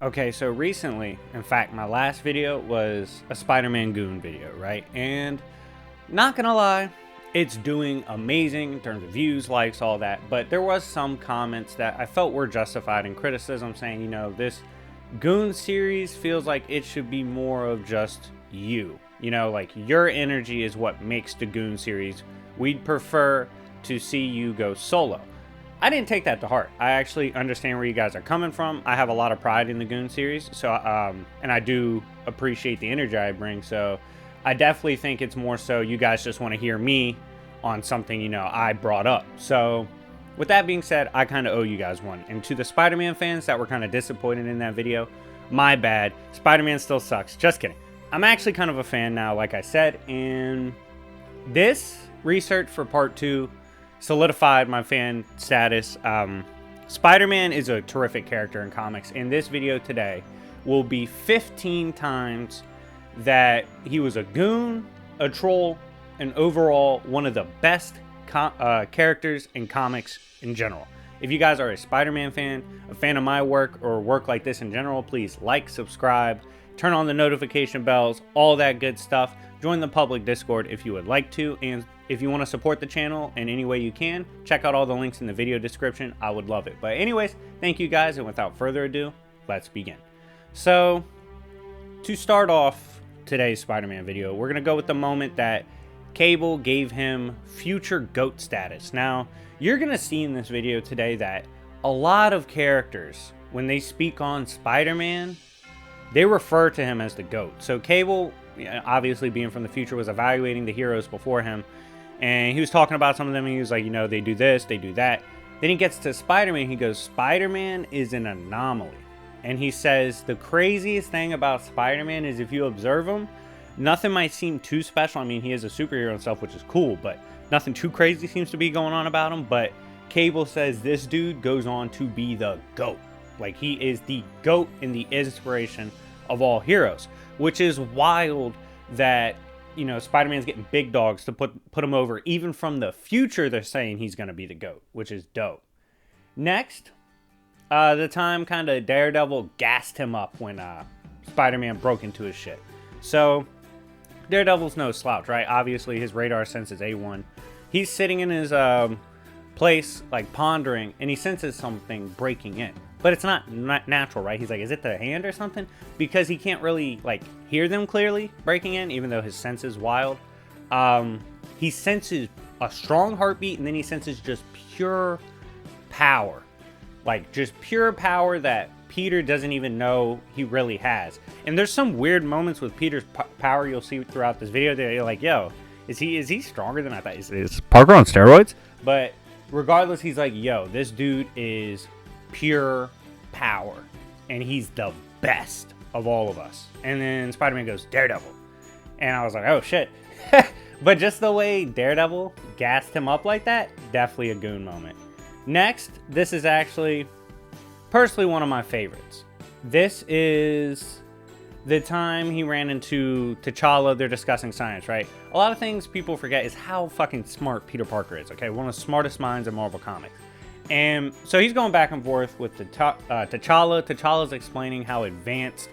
Okay, so recently, in fact, my last video was a Spider-Man Goon video, right? And not gonna lie, it's doing amazing in terms of views, likes, all that. But there was some comments that I felt were justified in criticism, saying, you know, this Goon series feels like it should be more of just you. You know, like your energy is what makes the Goon series. We'd prefer to see you go solo. I didn't take that to heart. I actually understand where you guys are coming from. I have a lot of pride in the Goon series, so and I do appreciate the energy I bring. So I definitely think it's more so you guys just want to hear me on something, you know, I brought up. So with that being said, I kind of owe you guys one. And to the Spider-Man fans that were kind of disappointed in that video, my bad. Spider-Man still sucks. Just kidding. I'm actually kind of a fan now, like I said, and this research for part 2 solidified my fan status. Spider-Man is a terrific character in comics, and this video today will be 15 times that he was a goon, a troll, and overall one of the best characters in comics in general. If you guys are a Spider-Man fan, a fan of my work, or work like this in general, please like, subscribe, turn on the notification bells, all that good stuff. Join the public Discord if you would like to, and if you want to support the channel in any way you can, check out all the links in the video description. I would love it. But anyways, thank you guys, and without further ado, let's begin. So, to start off today's Spider-Man video, we're going to go with the moment that Cable gave him future GOAT status. Now, you're going to see in this video today that a lot of characters, when they speak on Spider-Man, they refer to him as the GOAT. So Cable, obviously being from the future, was evaluating the heroes before him, and he was talking about some of them, and he was like, you know, they do this, they do that. Then he gets to Spider-Man, he goes, Spider-Man is an anomaly. And he says, the craziest thing about Spider-Man is if you observe him, nothing might seem too special. I mean, he is a superhero himself, which is cool, but nothing too crazy seems to be going on about him. But Cable says this dude goes on to be the GOAT. Like, he is the GOAT and the inspiration of all heroes, which is wild that, you know, Spider-Man's getting big dogs to put him over. Even from the future, they're saying he's going to be the GOAT, which is dope. Next, the time kind of Daredevil gassed him up when Spider-Man broke into his shit. So, Daredevil's no slouch, right? Obviously, his radar sense is A1. He's sitting in his place, like, pondering, and he senses something breaking in. But it's not natural, right? He's like, is it the hand or something? Because he can't really, like, hear them clearly breaking in, even though his sense is wild. He senses a strong heartbeat, and then he senses just pure power. Like, just pure power that Peter doesn't even know he really has. And there's some weird moments with Peter's power you'll see throughout this video that you're like, yo, is he stronger than I thought? Is Parker on steroids? But regardless, he's like, yo, this dude is pure power, and he's the best of all of us. And then Spider-Man goes, Daredevil, and I was like, oh shit. But just the way Daredevil gassed him up like that, definitely a Goon moment. Next, this is actually personally one of my favorites. This is the time he ran into T'Challa. They're discussing science, right? A lot of things people forget is how fucking smart Peter Parker is, okay? One of the smartest minds in Marvel Comics. And so he's going back and forth with T'Challa. T'Challa's explaining how advanced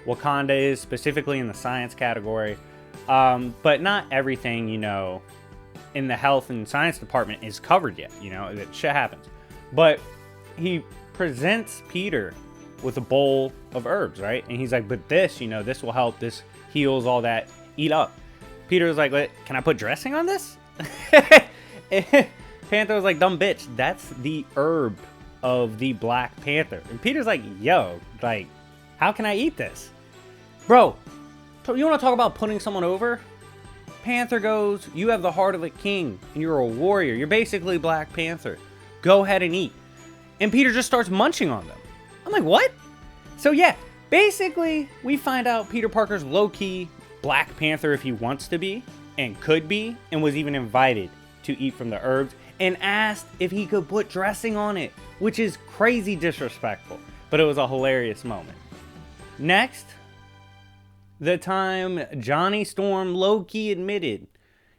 Wakanda is, specifically in the science category. But not everything, you know, in the health and science department is covered yet. You know, that shit happens. But he presents Peter with a bowl of herbs, right? And he's like, but this, you know, this will help. This heals, all that. Eat up. Peter was like, can I put dressing on this? Panther was like, dumb bitch, that's the herb of the Black Panther. And Peter's like, yo, like, how can I eat this? Bro, you want to talk about putting someone over? Panther goes, you have the heart of a king, and you're a warrior. You're basically Black Panther. Go ahead and eat. And Peter just starts munching on them. I'm like, what? So yeah, basically, we find out Peter Parker's low-key Black Panther if he wants to be, and could be, and was even invited to eat from the herbs, and asked if he could put dressing on it, which is crazy disrespectful, but it was a hilarious moment. Next, the time Johnny Storm low-key admitted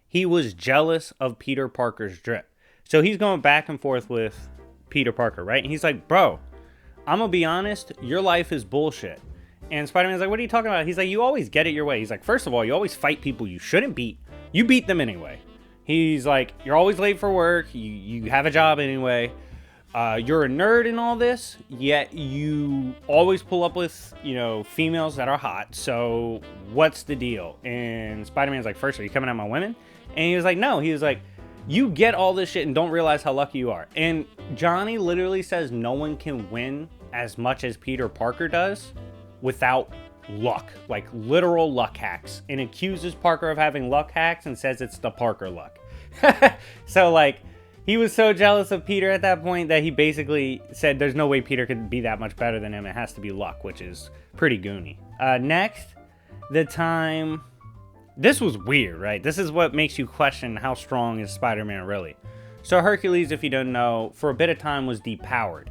he was jealous of Peter Parker's drip. So he's going back and forth with Peter Parker, right? And he's like, bro, I'm gonna be honest, your life is bullshit. And Spider-Man's like, what are you talking about? He's like, you always get it your way. He's like, first of all, you always fight people you shouldn't beat. You beat them anyway. He's like, you're always late for work. You have a job anyway. You're a nerd in all this, yet you always pull up with, females that are hot. So what's the deal? And Spider-Man's like, first, are you coming at my women? And he was like, no. He was like, you get all this shit and don't realize how lucky you are. And Johnny literally says no one can win as much as Peter Parker does without luck, like literal luck hacks, and accuses Parker of having luck hacks and says it's the Parker luck. So like, he was so jealous of Peter at that point that he basically said there's no way Peter could be that much better than him. It has to be luck, which is pretty goony. Next, the time... This was weird, right? This is what makes you question how strong is Spider-Man really. So Hercules, if you don't know, for a bit of time was depowered.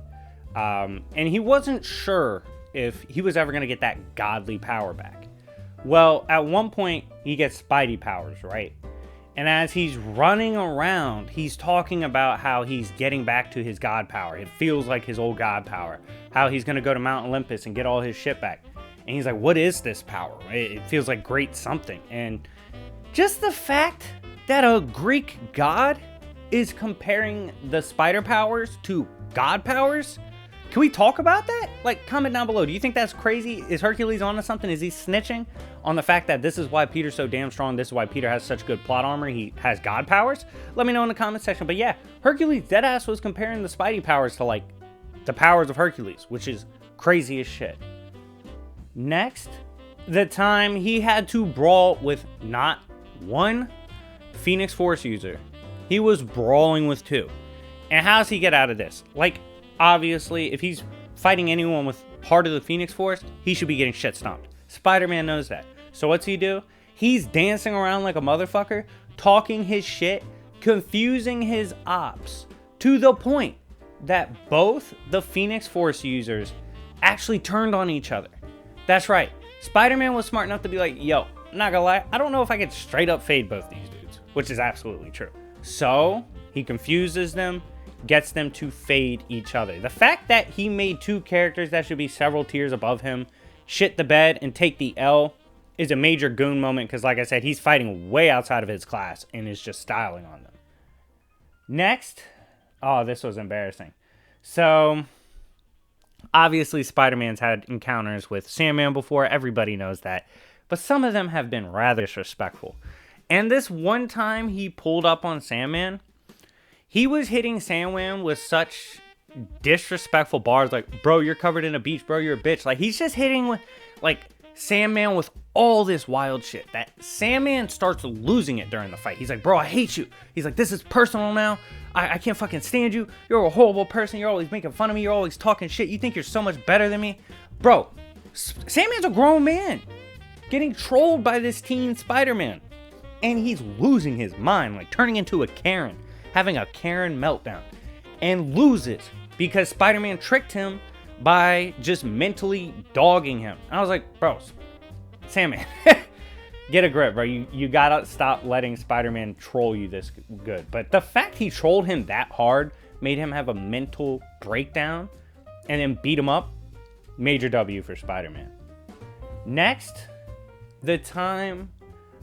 And he wasn't sure if he was ever going to get that godly power back. Well, at one point, he gets Spidey powers, right? And as he's running around, he's talking about how he's getting back to his god power. It feels like his old god power. How he's going to go to Mount Olympus and get all his shit back. And he's like, what is this power? It feels like great something. And just the fact that a Greek god is comparing the spider powers to god powers? Can we talk about that? Like, comment down below. Do you think that's crazy? Is Hercules onto something? Is he snitching on the fact that this is why Peter's so damn strong? This is why Peter has such good plot armor. He has god powers? Let me know in the comment section. But yeah, Hercules deadass was comparing the Spidey powers to, like, the powers of Hercules, which is crazy as shit. Next, the time he had to brawl with not one Phoenix Force user. He was brawling with two. And how does he get out of this? Like, obviously, if he's fighting anyone with part of the Phoenix Force, he should be getting shit stomped. Spider-Man knows that. So what's he do? He's dancing around like a motherfucker, talking his shit, confusing his ops, to the point that both the Phoenix Force users actually turned on each other. That's right. Spider-Man was smart enough to be like, yo, I'm not gonna lie, I don't know if I could straight up fade both these dudes, which is absolutely true. So he confuses them, gets them to fade each other. The fact that he made two characters that should be several tiers above him shit the bed and take the L is a major Goon moment, because like I said, he's fighting way outside of his class and is just styling on them. Next, oh, this was embarrassing. So obviously, Spider-Man's had encounters with Sandman before. Everybody knows that. But some of them have been rather disrespectful. And this one time he pulled up on Sandman, he was hitting Sandman with such disrespectful bars. Like, bro, you're covered in a beach. Bro, you're a bitch. Like, he's just hitting with, like, Sandman with all this wild shit. That Sandman starts losing it during the fight. He's like, bro, I hate you. He's like, this is personal now. I can't fucking stand you. You're a horrible person. You're always making fun of me. You're always talking shit. You think you're so much better than me. Bro, Sandman's a grown man getting trolled by this teen Spider-Man. And he's losing his mind, like turning into a Karen, having a Karen meltdown. And loses because Spider-Man tricked him by just mentally dogging him. I was like, bro, Sandman, get a grip, bro. You gotta stop letting Spider-Man troll you this good. But the fact he trolled him that hard made him have a mental breakdown and then beat him up. Major W for Spider-Man. Next, the time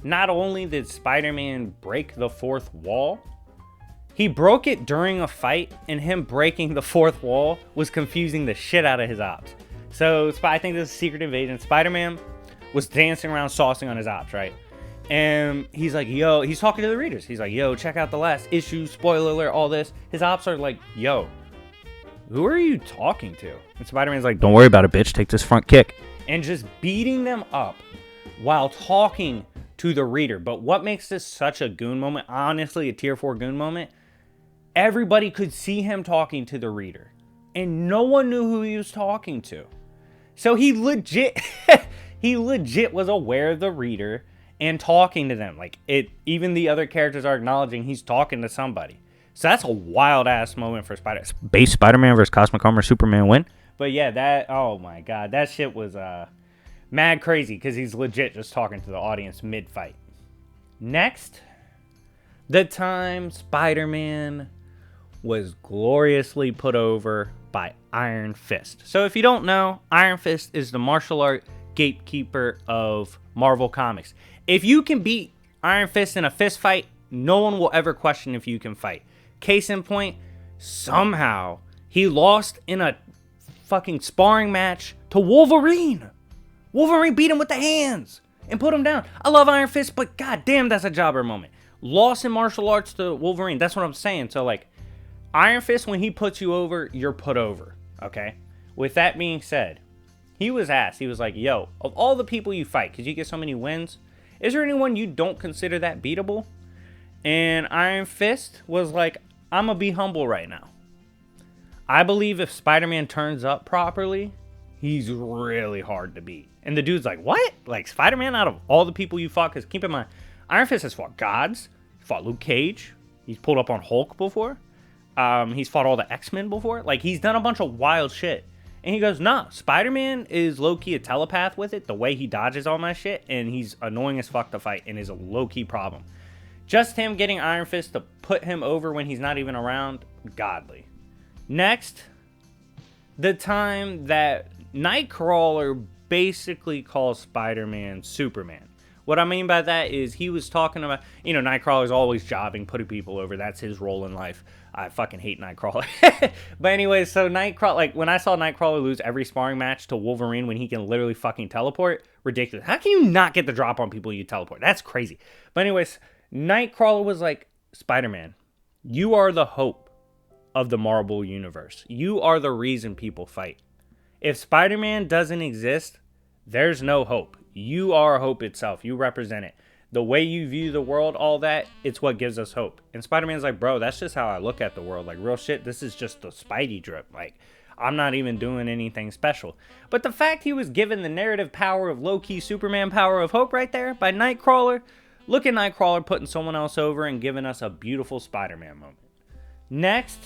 not only did Spider-Man break the fourth wall, he broke it during a fight, and him breaking the fourth wall was confusing the shit out of his ops. So I think this is Secret Invasion. Spider-Man was dancing around saucing on his ops, right? And he's like, yo, he's talking to the readers. He's like, yo, check out the last issue, spoiler alert, all this. His ops are like, yo, who are you talking to? And Spider-Man's like, don't worry about it, bitch. Take this front kick. And just beating them up while talking to the reader. But what makes this such a Goon moment, honestly, a tier 4 Goon moment, everybody could see him talking to the reader. And no one knew who he was talking to. So he legit... he legit was aware of the reader and talking to them. Like, even the other characters are acknowledging he's talking to somebody. So that's a wild-ass moment for Spider-Man versus Cosmic Armor Superman win. But yeah, oh my god, that shit was Mad crazy because he's legit just talking to the audience mid-fight. Next, the time Spider-Man was gloriously put over by Iron Fist. So if you don't know, Iron Fist is the martial art gatekeeper of Marvel Comics. If you can beat Iron Fist in a fist fight, no one will ever question if you can fight. Case in point, somehow he lost in a fucking sparring match to Wolverine. Wolverine beat him with the hands and put him down. I love Iron Fist, but goddamn, that's a jobber moment. Lost in martial arts to Wolverine. That's what I'm saying. So, like, Iron Fist, when he puts you over, you're put over, okay? With that being said, he was asked, he was like, yo, of all the people you fight, because you get so many wins, is there anyone you don't consider that beatable? And Iron Fist was like, I'm going to be humble right now. I believe if Spider-Man turns up properly, he's really hard to beat. And the dude's like, what? Like, Spider-Man out of all the people you fought? Because keep in mind, Iron Fist has fought gods. He fought Luke Cage. He's pulled up on Hulk before. He's fought all the X-Men before. Like, he's done a bunch of wild shit. And he goes, nah, Spider-Man is low-key a telepath with it. The way he dodges all my shit. And he's annoying as fuck to fight and is a low-key problem. Just him getting Iron Fist to put him over when he's not even around, godly. Next, the time that Nightcrawler basically calls Spider-Man Superman. What I mean by that is he was talking about, you know, Nightcrawler's always jobbing, putting people over. That's his role in life. I fucking hate Nightcrawler. But anyway, so Nightcrawler, like, when I saw Nightcrawler lose every sparring match to Wolverine when he can literally fucking teleport, ridiculous. How can you not get the drop on people you teleport? That's crazy. But anyways, Nightcrawler was like, Spider-Man, you are the hope of the Marvel Universe. You are the reason people fight. If Spider-Man doesn't exist, there's no hope. You are hope itself. You represent it. The way you view the world, all that, it's what gives us hope. And Spider-Man's like, bro, that's just how I look at the world. Like, real shit, this is just the Spidey drip. Like, I'm not even doing anything special. But the fact he was given the narrative power of low-key Superman power of hope right there by Nightcrawler, look at Nightcrawler putting someone else over and giving us a beautiful Spider-Man moment. Next,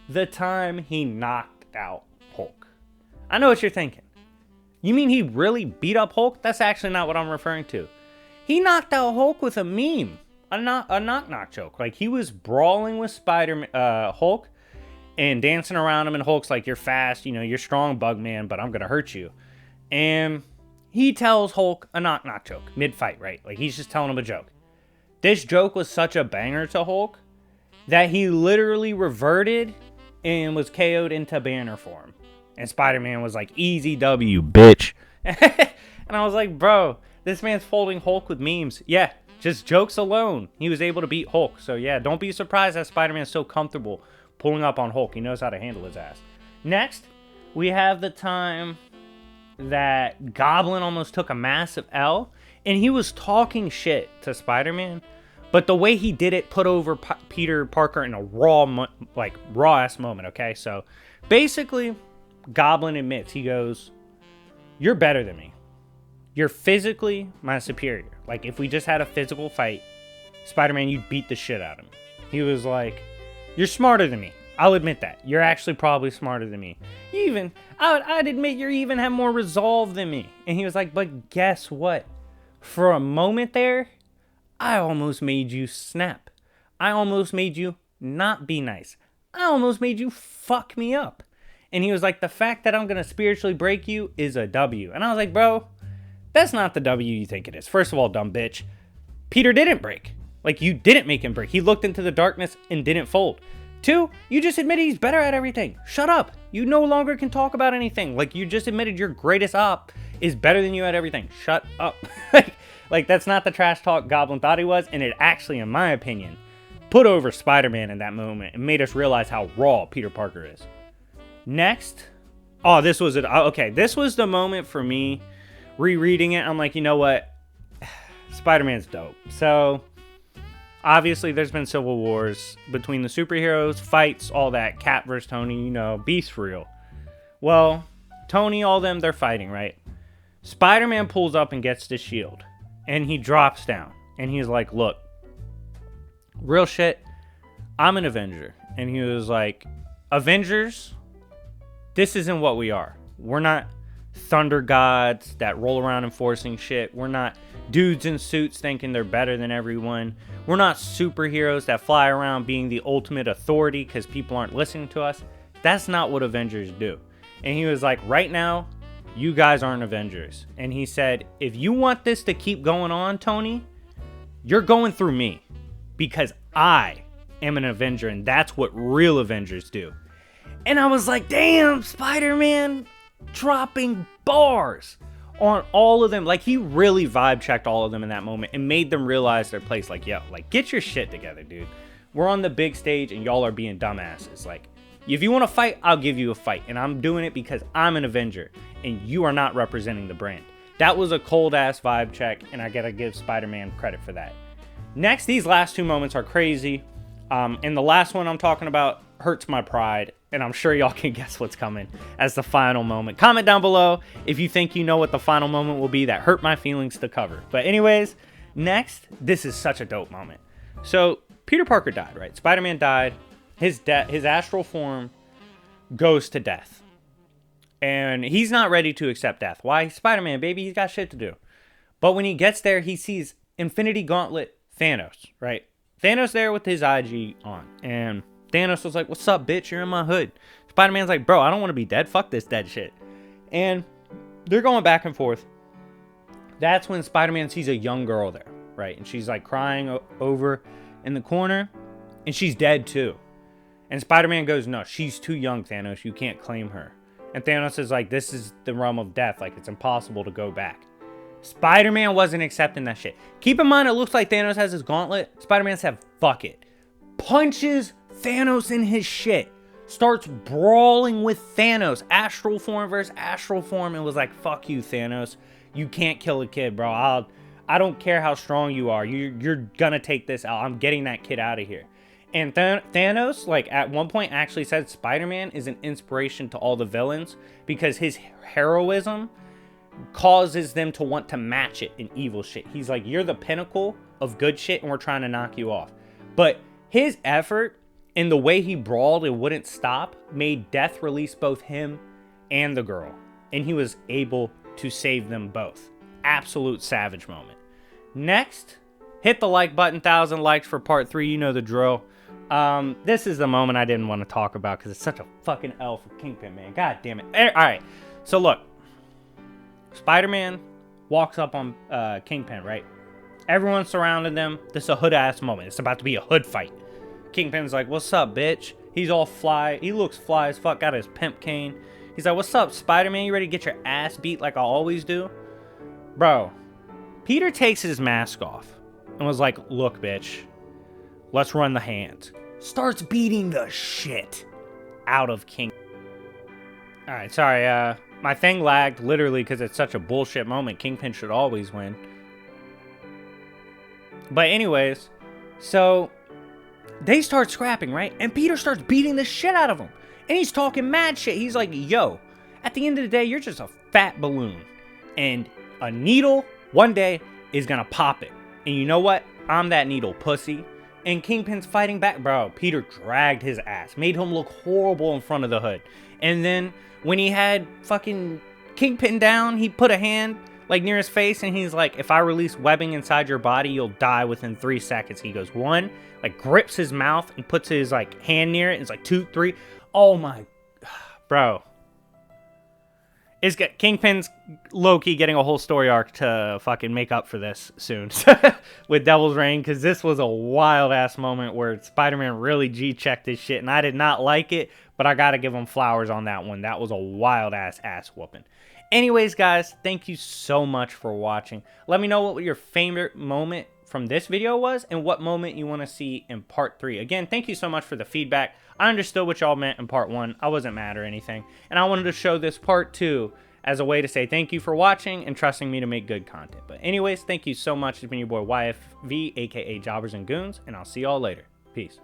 the time he knocked out Hulk. I know what you're thinking. You mean he really beat up Hulk? That's actually not what I'm referring to. He knocked out Hulk with a meme. A knock-knock joke. Like, he was brawling with Hulk and dancing around him, and Hulk's like, you're fast, you know, you're strong, Bugman, but I'm going to hurt you. And he tells Hulk a knock-knock joke mid-fight, right? Like, he's just telling him a joke. This joke was such a banger to Hulk that he literally reverted and was KO'd into Banner form. And Spider-Man was like, easy W, bitch. And I was like, bro, this man's folding Hulk with memes. Yeah, just jokes alone, he was able to beat Hulk. So yeah, don't be surprised that Spider-Man's so comfortable pulling up on Hulk. He knows how to handle his ass. Next, we have the time that Goblin almost took a massive L. And he was talking shit to Spider-Man. But the way he did it put over Peter Parker in a raw-ass moment, okay? So basically, Goblin admits, he goes, you're better than me. You're physically my superior. Like, if we just had a physical fight, Spider-Man, you'd beat the shit out of me. He was like, you're smarter than me. I'll admit that. You're actually probably smarter than me. I'd admit you even have more resolve than me. And he was like, but guess what? For a moment there, I almost made you snap. I almost made you not be nice. I almost made you fuck me up. And he was like, the fact that I'm going to spiritually break you is a W. And I was like, bro, that's not the W you think it is. First of all, dumb bitch, Peter didn't break. Like, you didn't make him break. He looked into the darkness and didn't fold. 2, you just admitted he's better at everything. Shut up. You no longer can talk about anything. Like, you just admitted your greatest op is better than you at everything. Shut up. Like, that's not the trash talk Goblin thought he was. And it actually, in my opinion, put over Spider-Man in that moment and made us realize how raw Peter Parker is. Next. Oh, this was it. Okay, this was the moment for me. Rereading it, I'm like, you know what? Spider-Man's dope. So, obviously, there's been civil wars between the superheroes, fights, all that. Cap versus Tony, you know, beef's real. Well, Tony, all them, they're fighting, right? Spider-Man pulls up and gets the shield. And he drops down. And he's like, look, real shit, I'm an Avenger. And he was like, Avengers, this isn't what we are. We're not thunder gods that roll around enforcing shit. We're not dudes in suits thinking they're better than everyone. We're not superheroes that fly around being the ultimate authority because people aren't listening to us. That's not what Avengers do. And he was like, right now, you guys aren't Avengers. And he said, if you want this to keep going on, Tony, you're going through me because I am an Avenger, and that's what real Avengers do. And I was like, damn, Spider-Man dropping bars on all of them. Like, he really vibe checked all of them in that moment and made them realize their place. Like, yo, like, get your shit together, dude. We're on the big stage and y'all are being dumbasses. Like, if you want to fight, I'll give you a fight. And I'm doing it because I'm an Avenger and you are not representing the brand. That was a cold ass vibe check, and I gotta give Spider-Man credit for that. Next, these last two moments are crazy. And the last one I'm talking about hurts my pride, and I'm sure y'all can guess what's coming as the final moment. Comment down below if you think you know what the final moment will be that hurt my feelings to cover. But anyways, next, this is such a dope moment. So Peter Parker died, right? Spider-Man died. His astral form goes to death. And he's not ready to accept death. Why? He's Spider-Man, baby. He's got shit to do. But when he gets there, he sees Infinity Gauntlet Thanos, right? Thanos there with his IG on. And Thanos was like, what's up, bitch? You're in my hood. Spider-Man's like, bro, I don't want to be dead. Fuck this dead shit. And they're going back and forth. That's when Spider-Man sees a young girl there, right? And she's like crying over in the corner. And she's dead too. And Spider-Man goes, no, she's too young, Thanos. You can't claim her. And Thanos is like, this is the realm of death. Like, it's impossible to go back. Spider-Man wasn't accepting that shit. Keep in mind, it looks like Thanos has his gauntlet. Spider-Man said, fuck it. Punches Thanos in his shit. Starts brawling with Thanos. Astral form versus astral form. And was like, fuck you, Thanos. You can't kill a kid, bro. I don't care how strong you are. You're gonna take this out. I'm getting that kid out of here. And Thanos, like, at one point actually said Spider-Man is an inspiration to all the villains because his heroism causes them to want to match it in evil shit. He's like, you're the pinnacle of good shit and we're trying to knock you off. But his effort and the way he brawled and wouldn't stop made death release both him and the girl. And he was able to save them both. Absolute savage moment. Next, hit the like button. 1,000 likes for part 3. You know the drill. This is the moment I didn't want to talk about because it's such a fucking L for Kingpin, man. God damn it. Alright, so look. Spider-Man walks up on Kingpin, right? Everyone surrounded them. This is a hood-ass moment. It's about to be a hood fight. Kingpin's like, what's up, bitch? He's all fly. He looks fly as fuck. Got his pimp cane. He's like, what's up, Spider-Man? You ready to get your ass beat like I always do? Bro, Peter takes his mask off and was like, look, bitch. Let's run the hands. Starts beating the shit out of King. Alright, sorry, my thing lagged literally because it's such a bullshit moment. Kingpin should always win. But anyways, so they start scrapping, right? And Peter starts beating the shit out of him. And he's talking mad shit. He's like, yo, at the end of the day, you're just a fat balloon. And a needle, one day, is gonna pop it. And you know what? I'm that needle, pussy. And Kingpin's fighting back. Bro, Peter dragged his ass. Made him look horrible in front of the hood. And then when he had fucking Kingpin down, he put a hand like near his face. And he's like, if I release webbing inside your body, you'll die within 3 seconds. He goes, 1, like grips his mouth and puts his like hand near it. And it's like 2, 3. Oh my, bro. Kingpin's low-key getting a whole story arc to fucking make up for this soon with Devil's Reign, because this was a wild-ass moment where Spider-Man really G-checked his shit, and I did not like it, but I gotta give him flowers on that one. That was a wild-ass ass-whooping. Anyways, guys, thank you so much for watching. Let me know what your favorite moment from this video was and what moment you want to see in part 3. Again, thank you so much for the feedback. I understood what y'all meant in part 1. I wasn't mad or anything. And I wanted to show this part 2 as a way to say thank you for watching and trusting me to make good content. But anyways, thank you so much. It's been your boy YFV, aka Jobbers and Goons, and I'll see y'all later. Peace.